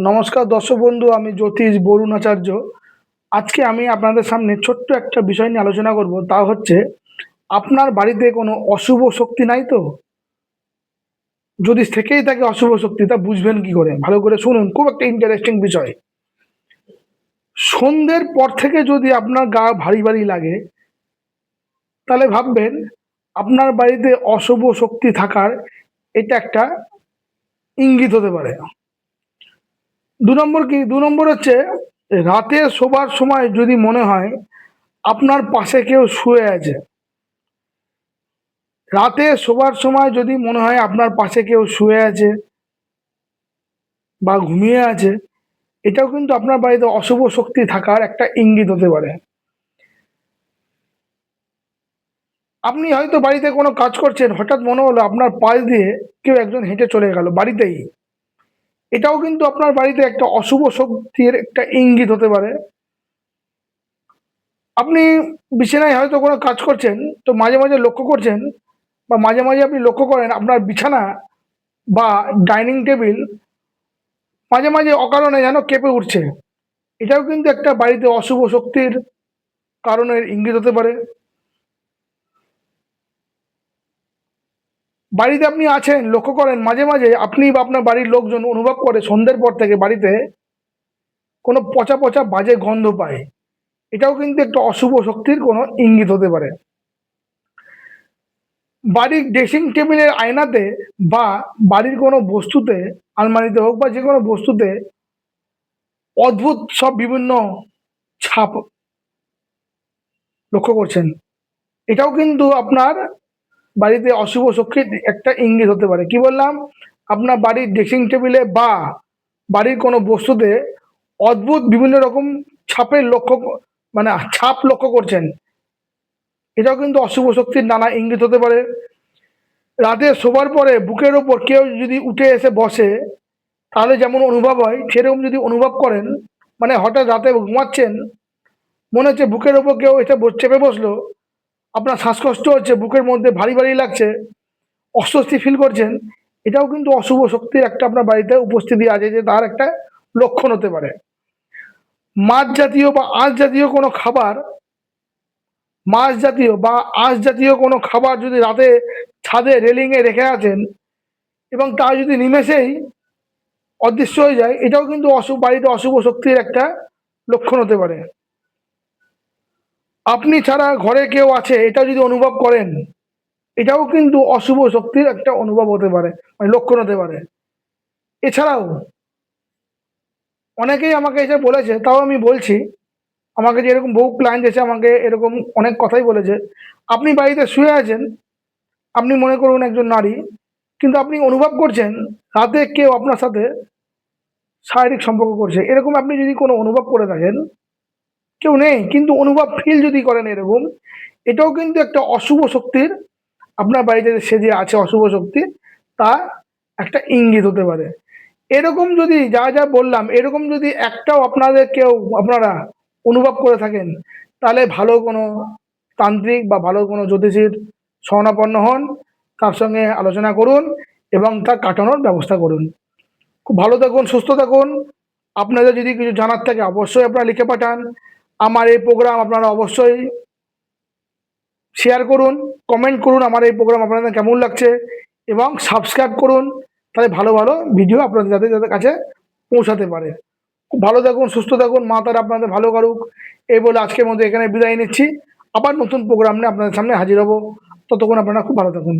নমস্কার দর্শক বন্ধু, আমি জ্যোতিষ বরুণ আচার্য। আজকে আমি আপনাদের সামনে ছোট্ট একটা বিষয় নিয়ে আলোচনা করব, তা হচ্ছে আপনার বাড়িতে কোনো অশুভ শক্তি নাই তো? যদি থেকেই থাকে অশুভ শক্তি, তা বুঝবেন কি করে? ভালো করে শুনুন, খুব একটা ইন্টারেস্টিং বিষয়। সন্ধ্যের পর থেকে যদি আপনার গা ভারী ভারী লাগে, তাহলে ভাববেন আপনার বাড়িতে অশুভ শক্তি থাকার এটা একটা ইঙ্গিত হতে পারে। দু নম্বর হচ্ছে, রাতে শোবার সময় যদি মনে হয় আপনার পাশে কেউ শুয়ে আছে। রাতে শোবার সময় যদি মনে হয় আপনার পাশে কেউ শুয়ে আছে বা ঘুমিয়ে আছে, এটাও কিন্তু আপনার বাড়িতে অশুভ শক্তি থাকার একটা ইঙ্গিত হতে পারে। আপনি হয়তো বাড়িতে কোনো কাজ করছেন, হঠাৎ মনে হলো আপনার পাশ দিয়ে কেউ একজন হেঁটে চলে গেল বাড়িতেই, এটাও কিন্তু আপনার বাড়িতে একটা অশুভ শক্তির একটা ইঙ্গিত হতে পারে। আপনি বিছানায় হয়তো কোনো কাজ করছেন, তো মাঝে মাঝে লক্ষ্য করছেন বা মাঝে মাঝে আপনি লক্ষ্য করেন আপনার বিছানা বা ডাইনিং টেবিল মাঝে মাঝে অকারণে যেন কেঁপে উঠছে। এটাও কিন্তু একটা বাড়িতে অশুভ শক্তির কারণের ইঙ্গিত হতে পারে। বাড়িতে আপনি আছেন, লক্ষ্য করেন মাঝে মাঝে আপনি বা আপনার বাড়ির লোকজন অনুভব করে সন্ধ্যের পর থেকে বাড়িতে কোনো পচা পচা বাজে গন্ধ পায়। এটাও কিন্তু একটা অশুভ শক্তির কোনো ইঙ্গিত হতে পারে। বাড়ির ড্রেসিং টেবিলের আয়নাতে বা বাড়ির কোনো বস্তুতে, আলমারিতে হোক বা যে কোনো বস্তুতে অদ্ভুত সব বিভিন্ন ছাপ লক্ষ্য করছেন, এটাও কিন্তু আপনার বাড়িতে অশুভ শক্তির একটা ইঙ্গিত হতে পারে। কি বললাম? আপনার বাড়ির ড্রেসিং টেবিলে বা বাড়ির কোনো বস্তুতে অদ্ভুত বিভিন্ন রকম ছাপের ছাপ লক্ষ্য করছেন, এটাও কিন্তু অশুভ শক্তির নানা ইঙ্গিত হতে পারে। রাতে শোবার পরে বুকের ওপর কেউ যদি উঠে এসে বসে, তাহলে যেমন অনুভব হয় সেরকম যদি অনুভব করেন, মানে হঠাৎ রাতে ঘুমাচ্ছেন, মনে হচ্ছে বুকের ওপর কেউ এসে চেপে বসলো, আপনার শ্বাসকষ্ট হচ্ছে, বুকের মধ্যে ভারী ভারী লাগছে, অস্বস্তি ফিল করছেন, এটাও কিন্তু অশুভ শক্তির একটা আপনার বাড়িতে উপস্থিতি আছে, যে তার একটা লক্ষণ হতে পারে। মাছ জাতীয় বা আঁশ জাতীয় কোনো খাবার, মাছ জাতীয় বা আঁশ জাতীয় কোনো খাবার যদি রাতে ছাদে রেলিংয়ে রেখে আছেন এবং তা যদি নিমেষেই অদৃশ্য হয়ে যায়, এটাও কিন্তু বাড়িতে অশুভ শক্তির একটা লক্ষণ হতে পারে। আপনি ছাড়া ঘরে কেউ আছে এটা যদি অনুভব করেন, এটাও কিন্তু অশুভ শক্তির একটা অনুভব হতে পারে, মানে লক্ষণ হতে পারে। এছাড়াও অনেকেই আমাকে এসে বলেছে, তাও আমি বলছি, আমাকে যে এরকম বহু ক্লায়েন্ট এসে আমাকে এরকম অনেক কথাই বলেছে। আপনি বাড়িতে শুয়ে আছেন, আপনি মনে করুন একজন নারী, কিন্তু আপনি অনুভব করছেন রাতে কেউ আপনার সাথে শারীরিক সম্পর্ক করছে, এরকম আপনি যদি কোনো অনুভব করে থাকেন, কেউ নেই কিন্তু অনুভব ফিল যদি করেন এরকম, এটাও কিন্তু একটা অশুভ শক্তির, আপনার বাড়িতে সে যে আছে অশুভ শক্তি, তা একটা ইঙ্গিত হতে পারে। এরকম যদি যা যা বললাম, এরকম যদি একটাও আপনারা অনুভব করে থাকেন, তাহলে ভালো কোনো তান্ত্রিক বা ভালো কোনো জ্যোতিষীর শরণাপন্ন হন, তার সঙ্গে আলোচনা করুন এবং তা কাটানোর ব্যবস্থা করুন। খুব ভালো থাকুন, সুস্থ থাকুন। আপনাদের যদি কিছু জানার থাকে অবশ্যই আপনারা লিখে পাঠান। আমার এই প্রোগ্রাম আপনারা অবশ্যই শেয়ার করুন, কমেন্ট করুন আমার এই প্রোগ্রাম আপনাদের কেমন লাগছে, এবং সাবস্ক্রাইব করুন, তাহলে ভালো ভালো ভিডিও আপনাদের যাদের কাছে পৌঁছাতে পারে। খুব ভালো থাকুন, সুস্থ থাকুন, মা তারা আপনাদের ভালো করুক, এই বলে আজকের মধ্যে এখানে বিদায় নিচ্ছি। আবার নতুন প্রোগ্রাম নিয়ে আপনাদের সামনে হাজির হব। ততক্ষণ আপনারা খুব ভালো থাকুন।